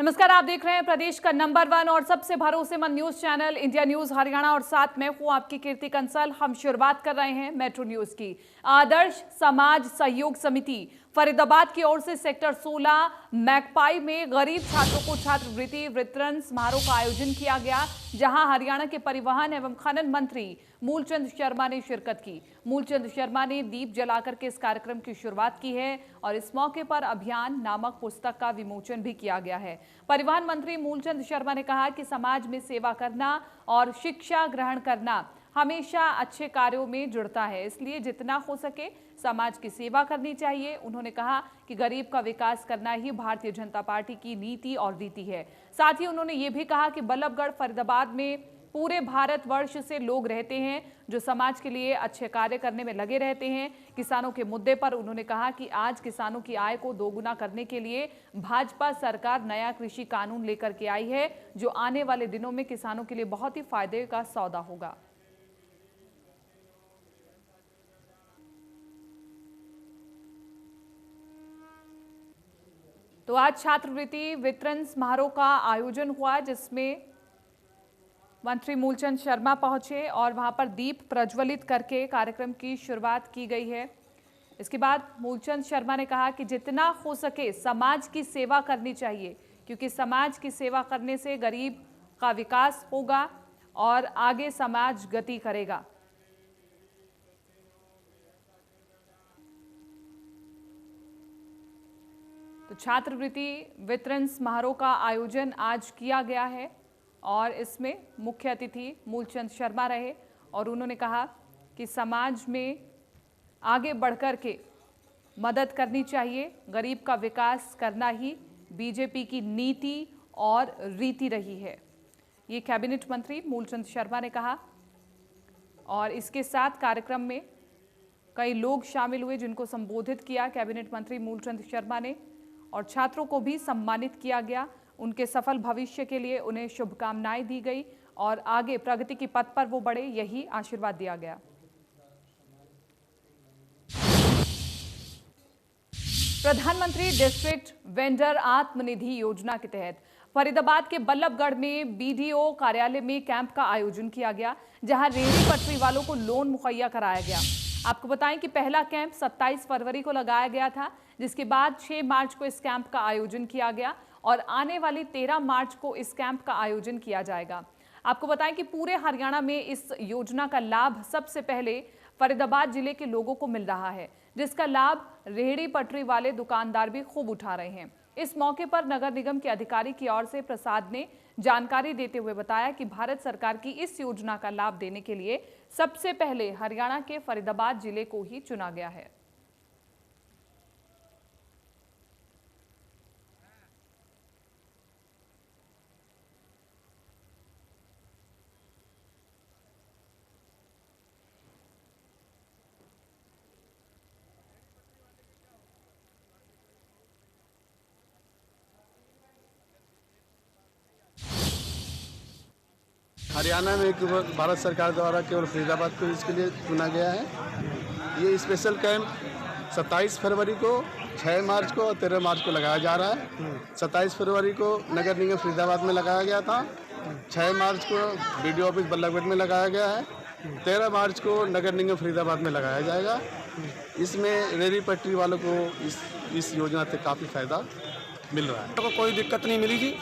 नमस्कार, आप देख रहे हैं प्रदेश का नंबर 1 और सबसे भरोसेमंद news channel India news Haryana और साथ में हूं आपकी कीर्ति कंसल। हम शुरुआत कर रहे हैं मेट्रो न्यूज की। आदर्श समाज सहयोग समिति फरीदाबाद की ओर से सेक्टर 16 मैकपाई में गरीब छात्रों को छात्रवृत्ति वितरण समारोह का आयोजन किया गया, जहां हरियाणा के परिवहन एवं खनन मंत्री मूलचंद शर्मा ने शिरकत की। मूलचंद शर्मा ने दीप जलाकर के इस कार्यक्रम की शुरुआत की है और इस मौके पर अभियान नामक पुस्तक का विमोचन भी किया गया है। परिवहन मंत्री मूलचंद शर्मा ने कहा कि समाज में सेवा करना और शिक्षा ग्रहण करना हमेशा अच्छे कार्यों में जुड़ता है, इसलिए जितना हो सके समाज की सेवा करनी चाहिए। उन्होंने कहा कि गरीब का विकास करना ही भारतीय जनता पार्टी की नीति और रीति है। साथ ही उन्होंने ये भी कहा कि बल्लभगढ़ फरीदाबाद में पूरे भारतवर्ष से लोग रहते हैं जो समाज के लिए अच्छे कार्य करने में लगे रहते हैं। किसानों के मुद्दे पर उन्होंने कहा कि आज किसानों की आय को दोगुना करने के लिए भाजपा सरकार नया कृषि कानून लेकर के आई है, जो आने वाले दिनों में किसानों के लिए बहुत ही फायदे का सौदा होगा। तो आज छात्रवृत्ति वितरण समारोह का आयोजन हुआ, जिसमें मंत्री मूलचंद शर्मा पहुंचे और वहां पर दीप प्रज्वलित करके कार्यक्रम की शुरुआत की गई है। इसके बाद मूलचंद शर्मा ने कहा कि जितना हो सके समाज की सेवा करनी चाहिए, क्योंकि समाज की सेवा करने से गरीब का विकास होगा और आगे समाज गति करेगा। तो छात्रवृत्ति वितरण समारोह का आयोजन आज किया गया है और इसमें मुख्य अतिथि मूलचंद शर्मा रहे और उन्होंने कहा कि समाज में आगे बढ़कर के मदद करनी चाहिए, गरीब का विकास करना ही बीजेपी की नीति और रीति रही है, ये कैबिनेट मंत्री मूलचंद शर्मा ने कहा। और इसके साथ कार्यक्रम में कई लोग शामिल हुए जिनको संबोधित किया कैबिनेट मंत्री मूलचंद शर्मा ने, और छात्रों को भी सम्मानित किया गया। उनके सफल भविष्य के लिए उन्हें शुभकामनाएं दी गई और आगे प्रगति की पथ पर वो बढ़े, यही आशीर्वाद दिया गया। प्रधानमंत्री डिस्ट्रिक्ट वेंडर आत्मनिधि योजना के तहत फरीदाबाद के बल्लभगढ़ में बीडीओ कार्यालय में कैंप का आयोजन किया गया, जहां रेहड़ी पटरी वालों को लोन मुहैया कराया गया। आपको बताएं कि पहला कैंप 27 फरवरी को लगाया गया था, जिसके बाद 6 मार्च को इस कैंप का आयोजन किया गया और आने वाली 13 मार्च को इस कैंप का आयोजन किया जाएगा। आपको बताएं कि पूरे हरियाणा में इस योजना का लाभ सबसे पहले फरीदाबाद जिले के लोगों को मिल रहा है, जिसका लाभ रेहड़ी पटरी वाले दुकानदार भी खूब उठा रहे हैं। इस मौके पर नगर निगम के अधिकारी की ओर से प्रसाद ने जानकारी देते हुए बताया कि भारत सरकार की इस योजना का लाभ देने के लिए सबसे पहले हरियाणा के फरीदाबाद जिले को ही चुना गया है। हरियाणा में भारत सरकार द्वारा केवल फरीदाबाद को इसके लिए चुना गया है। ये स्पेशल कैंप 27 फरवरी को, 6 मार्च को और 13 मार्च को लगाया जा रहा है। 27 फरवरी को नगर निगम फरीदाबाद में लगाया गया था, 6 मार्च को बीडीओ ऑफिस बल्लभगढ़ में लगाया गया है, 13 मार्च को नगर निगम फरीदाबाद में लगाया जाएगा। इसमें रेहड़ी पटरी वालों को इस योजना से काफ़ी फायदा मिल रहा है। तो कोई दिक्कत नहीं मिली जी।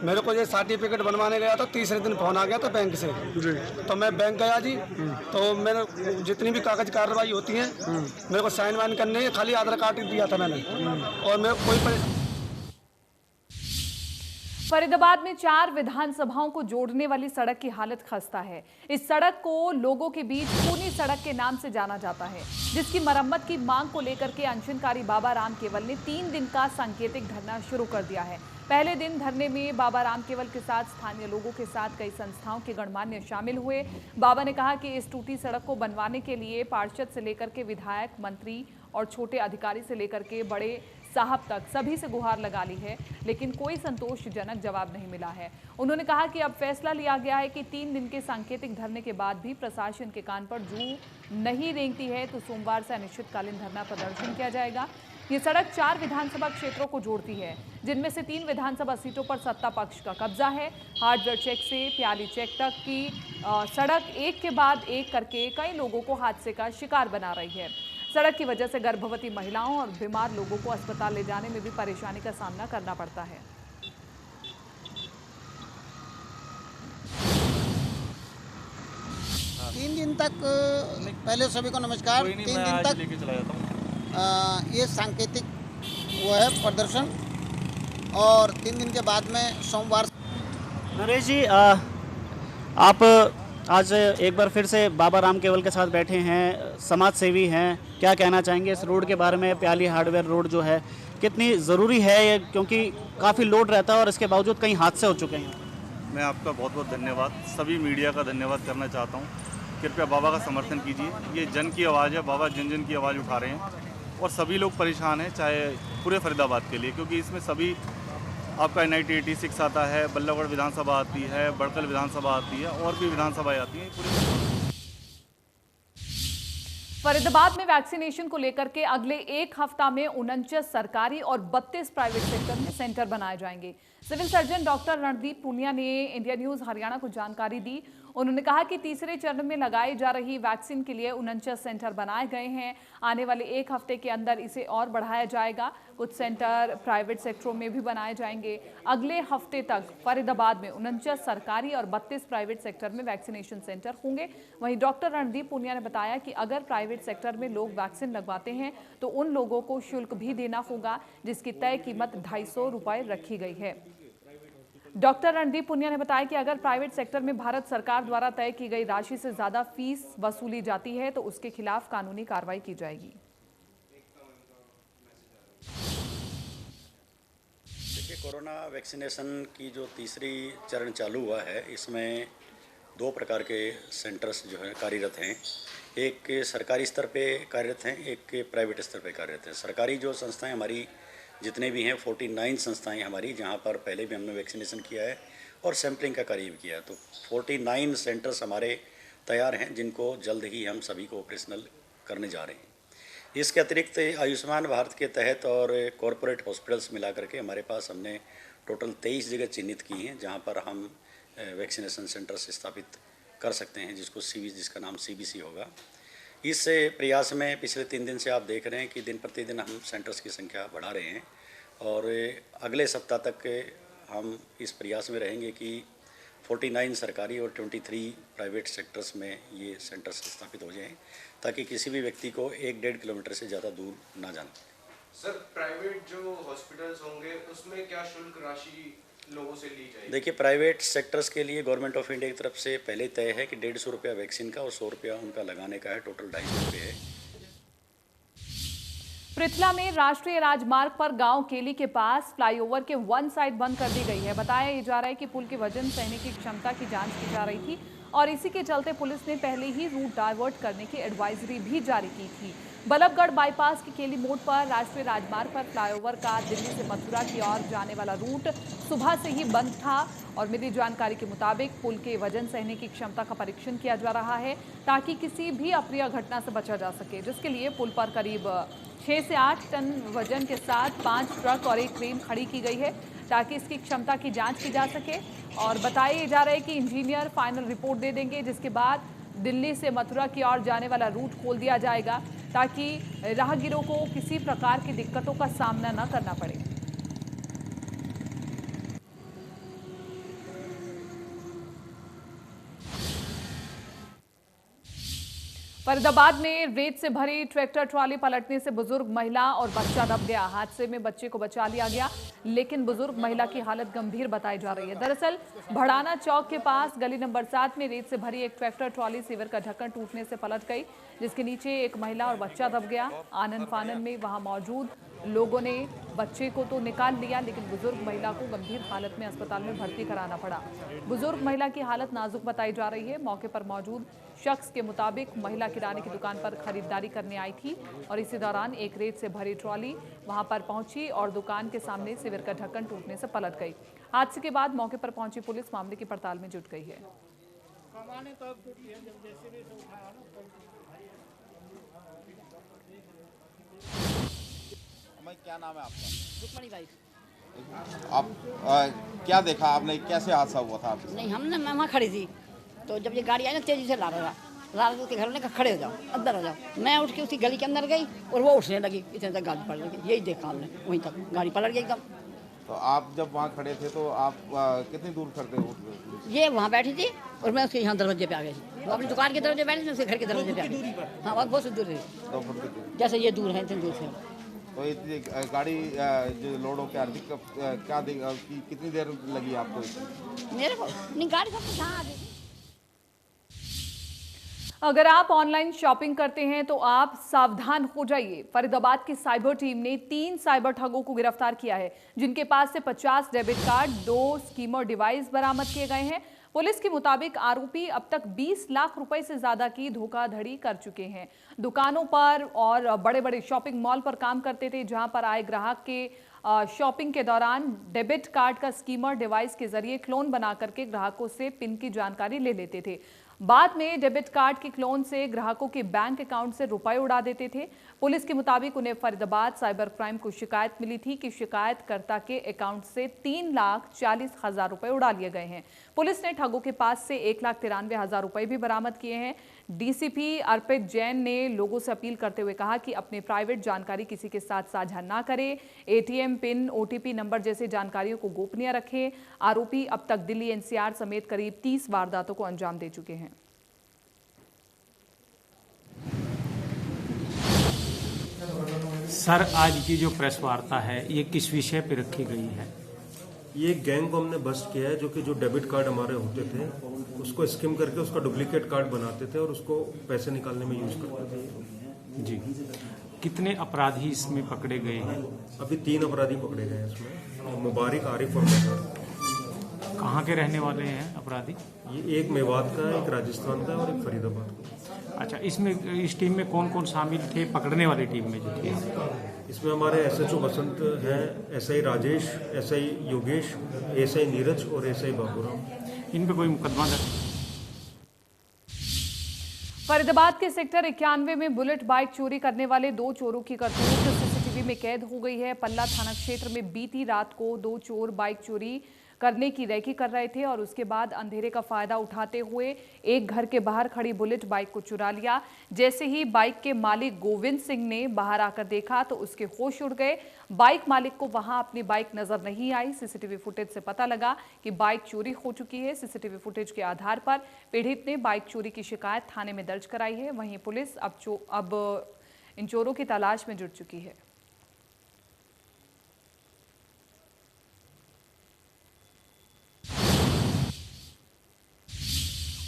मेरे को ये सर्टिफिकेट बनवाने गया था, तीसरे दिन फोन आ गया था बैंक से जी। तो मैं बैंक गया जी, तो मैंने जितनी भी कागज कार्रवाई होती है मेरे को साइन वाइन करने, खाली आधार कार्ड दिया था मैंने और मेरे कोई फरीदाबाद में 4 विधानसभाओं को जोड़ने वाली सड़क की हालत खस्ता है। इस सड़क को लोगों के बीच खूनी सड़क के नाम से जाना जाता है, जिसकी मरम्मत की मांग को लेकर के अनशनकारी बाबा राम केवल ने 3 दिन का सांकेतिक धरना शुरू कर दिया है। पहले दिन धरने में बाबा राम केवल के साथ स्थानीय लोगों के साथ कई संस्थाओं के गणमान्य शामिल हुए। बाबा ने कहा कि इस टूटी सड़क को बनवाने के लिए पार्षद से लेकर के विधायक, मंत्री और छोटे अधिकारी से लेकर के बड़े साहब तक सभी से गुहार लगा ली है, लेकिन कोई संतोषजनक जवाब नहीं मिला है। उन्होंने कहा कि अब फैसला लिया गया है कि 3 दिन के सांकेतिक धरने के बाद भी प्रशासन के कान पर जू नहीं रेंगती है तो सोमवार से अनिश्चितकालीन धरना प्रदर्शन किया जाएगा। ये सड़क 4 विधानसभा क्षेत्रों को जोड़ती है, जिनमें से 3 विधानसभा सीटों पर सत्ता पक्ष का कब्जा है। हार्डवेयर चेक से प्याली चेक तक की सड़क एक के बाद एक करके कई लोगों को हादसे का शिकार बना रही है। सड़क की वजह से गर्भवती महिलाओं और बीमार लोगों को अस्पताल ले जाने में भी परेशानी का सामना करना पड़ता है। 3 दिन तक पहले सभी को नमस्कार। 3 दिन तक ये सांकेतिक वो है प्रदर्शन, और 3 दिन के बाद में सोमवार। नरेश जी, आप आज एक बार फिर से बाबा राम केवल के साथ बैठे हैं, समाज सेवी हैं, क्या कहना चाहेंगे इस रोड के बारे में? प्याली हार्डवेयर रोड जो है कितनी ज़रूरी है ये, क्योंकि काफ़ी लोड रहता है और इसके बावजूद कई हादसे हो चुके हैं। मैं आपका बहुत बहुत धन्यवाद, सभी मीडिया का धन्यवाद करना चाहता हूँ। कृपया बाबा का समर्थन कीजिए, ये जन की आवाज़ है, बाबा जन जन की आवाज़ उठा रहे हैं और सभी लोग परेशान हैं, चाहे पूरे फरीदाबाद के लिए, क्योंकि इसमें सभी आपका NIT 86 आता है, बल्लभगढ़ विधानसभा आती है, बड़कल विधानसभा आती है और भी विधानसभाएं आती हैं पूरी। फरीदाबाद में वैक्सीनेशन को लेकर के अगले 1 हफ्ता में 49 सरकारी और 32 प्राइवेट सेक्टर में सेंटर बनाए जाएंगे। Civil surgeon doctor Randeep Punia ने इंडिया न्यूज हरियाणा को जानकारी दी। उन्होंने कहा कि तीसरे चरण में लगाई जा रही वैक्सीन के लिए 49 सेंटर बनाए गए हैं। आने वाले 1 हफ्ते के अंदर इसे और बढ़ाया जाएगा। कुछ सेंटर प्राइवेट सेक्टरों में भी बनाए जाएंगे। अगले हफ्ते तक फरीदाबाद में 49 सरकारी और 32 प्राइवेट सेक्टर में वैक्सीनेशन सेंटर होंगे। वहीं डॉक्टर रणदीप पुनिया ने बताया कि अगर प्राइवेट सेक्टर में लोग वैक्सीन लगवाते हैं तो उन लोगों को शुल्क भी देना होगा, जिसकी तय कीमत 250 रुपए रखी गई है। डॉक्टर रणदीप पुनिया ने बताया कि अगर प्राइवेट सेक्टर में भारत सरकार द्वारा तय की गई राशि से ज्यादा फीस वसूली जाती है तो उसके खिलाफ कानूनी कार्रवाई की जाएगी। देखिए, कोरोना वैक्सीनेशन की जो तीसरी चरण चालू हुआ है, इसमें 2 प्रकार के सेंटर्स जो है कार्यरत हैं। एक सरकारी स्तर पे कार्यरत हैं, एक प्राइवेट स्तर पे कार्यरत हैं। सरकारी जो संस्थाएं हमारी जितने भी हैं 49 संस्थाएं हमारी, जहां पर पहले भी हमने वैक्सीनेशन किया है और सैम्पलिंग का कार्य भी किया है। तो 49 सेंटर्स हमारे तैयार हैं, जिनको जल्द ही हम सभी को ऑपरेशनल करने जा रहे हैं। इसके अतिरिक्त आयुष्मान भारत के तहत और कॉरपोरेट हॉस्पिटल्स मिला करके हमारे पास हमने टोटल 23 जगह चिन्हित की हैं, जहाँ पर हम वैक्सीनेशन सेंटर्स स्थापित कर सकते हैं, जिसका नाम CBC होगा। इस प्रयास में पिछले 3 दिन से आप देख रहे हैं कि दिन प्रतिदिन हम सेंटर्स की संख्या बढ़ा रहे हैं, और अगले सप्ताह तक हम इस प्रयास में रहेंगे कि 49 सरकारी और 23 प्राइवेट सेक्टर्स में ये सेंटर्स स्थापित हो जाएं, ताकि किसी भी व्यक्ति को 1-1.5 किलोमीटर से ज़्यादा दूर ना जाना। सर, प्राइवेट जो हॉस्पिटल्स होंगे उसमें क्या शुल्क राशि लोगों से ली जाएगी? देखिए, प्राइवेट सेक्टर्स के लिए गवर्नमेंट ऑफ इंडिया की तरफ से पहले तय है कि 150 रुपया वैक्सीन का और 100 रुपया उनका लगाने का है, टोटल 250 रुपये है। पृथला में राष्ट्रीय राजमार्ग पर गांव केली के पास फ्लाईओवर के 1 साइड बंद कर दी गई है। बताया जा रहा है कि पुल के वजन सहने की क्षमता की जांच की जा रही थी और इसी के चलते पुलिस ने पहले ही रूट डाइवर्ट करने की एडवाइजरी भी जारी की थी। बल्लभगढ़ बाईपास के केली मोड़ पर राष्ट्रीय राजमार्ग पर फ्लाईओवर का दिल्ली से मथुरा की ओर जाने वाला रूट सुबह से ही बंद था और मिली जानकारी के मुताबिक पुल के वजन सहने की क्षमता का परीक्षण किया जा रहा है, ताकि किसी भी अप्रिय घटना से बचा जा सके, जिसके लिए पुल पर करीब 6 से 8 टन वजन के साथ 5 ट्रक और 1 क्रेन खड़ी की गई है, ताकि इसकी क्षमता की जांच की जा सके। और बताया जा रहा है कि इंजीनियर फाइनल रिपोर्ट दे देंगे, जिसके बाद दिल्ली से मथुरा की ओर जाने वाला रूट खोल दिया जाएगा, ताकि राहगीरों को किसी प्रकार की दिक्कतों का सामना न करना पड़े। फरीदाबाद में रेत से भरी ट्रैक्टर ट्रॉली पलटने से बुजुर्ग महिला और बच्चा दब गया। हादसे में बच्चे को बचा लिया गया, लेकिन बुजुर्ग महिला की हालत गंभीर बताई जा रही है। दरअसल भड़ाना चौक के पास गली नंबर 7 में रेत से भरी एक ट्रैक्टर ट्रॉली सीवर का ढक्कन टूटने से पलट गई, जिसके नीचे एक महिला और बच्चा दब गया। आनन फानन में वहां मौजूद लोगों ने बच्चे को तो निकाल लिया, लेकिन बुजुर्ग महिला को गंभीर हालत में अस्पताल में भर्ती कराना पड़ा। बुजुर्ग महिला की हालत नाजुक बताई जा रही है। मौके पर मौजूद शख्स के मुताबिक महिला किराने की दुकान पर खरीदारी करने आई थी और इसी दौरान एक रेत से भरी ट्रॉली वहां पर पहुंची और दुकान के सामने सीवर का ढक्कन टूटने से पलट गई। हादसे के बाद मौके पर पहुंची पुलिस मामले की पड़ताल में जुट गई है। मैं क्या नाम है आपका? रुक्मणी बाई। आप क्या देखा आपने, कैसे हादसा हुआ था आपके? नहीं, हमने मैं वहाँ खड़ी थी, तो जब ये गाड़ी आई ना तेजी से ला रहा उसके घर में कहा खड़े हो जाओ, अंदर हो जाओ। मैं उठ के उसकी गली के अंदर गई और वो उठने लगी, इतने तक गाड़ी पलट गई। यही देखा हमने, वहीं तक गाड़ी पलट गई एकदम। तो आप जब वहाँ खड़े थे तो आप कितनी दूर खड़े हो? ये वहाँ बैठी थी और मैं उसके यहाँ दरवाजे पे आ गई थी। वो अपनी दुकान के दरवाजे बैठी थी, उसके घर के दरवाजे पे आ गई। हाँ, बहुत दूर थी, 2 फुट की दूरी। जैसे ये दूर है इतनी दूर से। तो इतनी गाड़ी जो लोड होकर आ रही थी, क्या कितनी देर लगी आपको? मेरे को नहीं, गाड़ी सब कहाँ आ गई। अगर आप ऑनलाइन शॉपिंग करते हैं तो आप सावधान हो जाइए। फरीदाबाद की साइबर टीम ने 3 साइबर ठगों को गिरफ्तार किया है, जिनके पास से 50 डेबिट कार्ड, 2 स्कीमर डिवाइस बरामद किए गए हैं। पुलिस के मुताबिक आरोपी अब तक 20 लाख रुपए से ज्यादा की धोखाधड़ी कर चुके हैं। दुकानों पर और बड़े बड़े शॉपिंग मॉल पर काम करते थे, जहां पर आए ग्राहक के शॉपिंग के दौरान डेबिट कार्ड का स्कीमर डिवाइस के जरिए क्लोन बना करके ग्राहकों से पिन की जानकारी ले लेते थे। बाद में डेबिट कार्ड के क्लोन से ग्राहकों के बैंक अकाउंट से रुपए उड़ा देते थे। पुलिस के मुताबिक उन्हें फरीदाबाद साइबर क्राइम को शिकायत मिली थी कि शिकायतकर्ता के अकाउंट से 3,40,000 रुपए उड़ा लिए गए हैं। पुलिस ने ठगों के पास से 1,93,000 रुपए भी बरामद किए हैं। डीसीपी अर्पित जैन ने लोगों से अपील करते हुए कहा कि अपने प्राइवेट जानकारी किसी के साथ साझा ना करें। एटीएम पिन, ओटीपी नंबर जैसी जानकारियों को गोपनीय रखें। आरोपी अब तक दिल्ली एनसीआर समेत करीब 30 वारदातों को अंजाम दे चुके हैं। सर, आज की जो प्रेस वार्ता है ये किस विषय पर रखी गई है? ये गैंग को हमने बस्ट किया है, जो कि जो डेबिट कार्ड हमारे होते थे उसको स्किम करके उसका डुप्लीकेट कार्ड बनाते थे और उसको पैसे निकालने में यूज करते थे। जी, कितने अपराधी इसमें पकड़े गए हैं? अभी 3 अपराधी पकड़े गए हैं इसमें, मुबारक, आरिफ और मजहर। कहाँ के रहने वाले हैं अपराधी? ये एक मेवात का है, एक राजस्थान का और एक फरीदाबाद का। अच्छा, इसमें इस टीम में कौन कौन शामिल थे, पकड़ने वाली टीम में जो थे? इसमें हमारे एसएचओ बसंत हैं, SI Rajesh, SI Yogesh, SI Neeraj और एसआई बाबूराम। इन पे कोई मुकदमा दर्ज? फरीदाबाद के सेक्टर 91 में बुलेट बाइक चोरी करने वाले 2 चोरों की करतूत सीसीटीवी में कैद हो गई है। पल्ला थाना क्षेत्र में बीती रात को 2 चोर बाइक चोरी करने की रेकी कर रहे थे और उसके बाद अंधेरे का फायदा उठाते हुए एक घर के बाहर खड़ी बुलेट बाइक को चुरा लिया। जैसे ही बाइक के मालिक गोविंद सिंह ने बाहर आकर देखा तो उसके होश उड़ गए। बाइक मालिक को वहां अपनी बाइक नजर नहीं आई। सीसीटीवी फुटेज से पता लगा कि बाइक चोरी हो चुकी है। सीसीटीवी फुटेज के आधार पर पीड़ित ने बाइक चोरी की शिकायत थाने में दर्ज कराई है। वहीं पुलिस अब इन चोरों की तलाश में जुट चुकी है।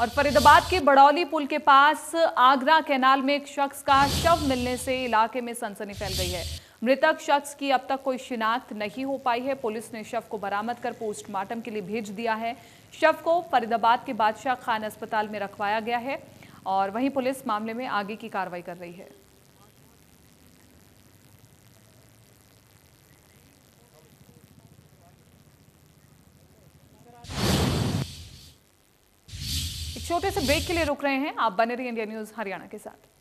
और फरीदाबाद के बड़ौली पुल के पास आगरा कैनाल में एक शख्स का शव मिलने से इलाके में सनसनी फैल गई है। मृतक शख्स की अब तक कोई शिनाख्त नहीं हो पाई है। पुलिस ने शव को बरामद कर पोस्टमार्टम के लिए भेज दिया है। शव को फरीदाबाद के बादशाह खान अस्पताल में रखवाया गया है और वहीं पुलिस मामले में आगे की कार्रवाई कर रही है। छोटे से ब्रेक के लिए रुक रहे हैं। आप बने रहिए इंडिया न्यूज हरियाणा के साथ।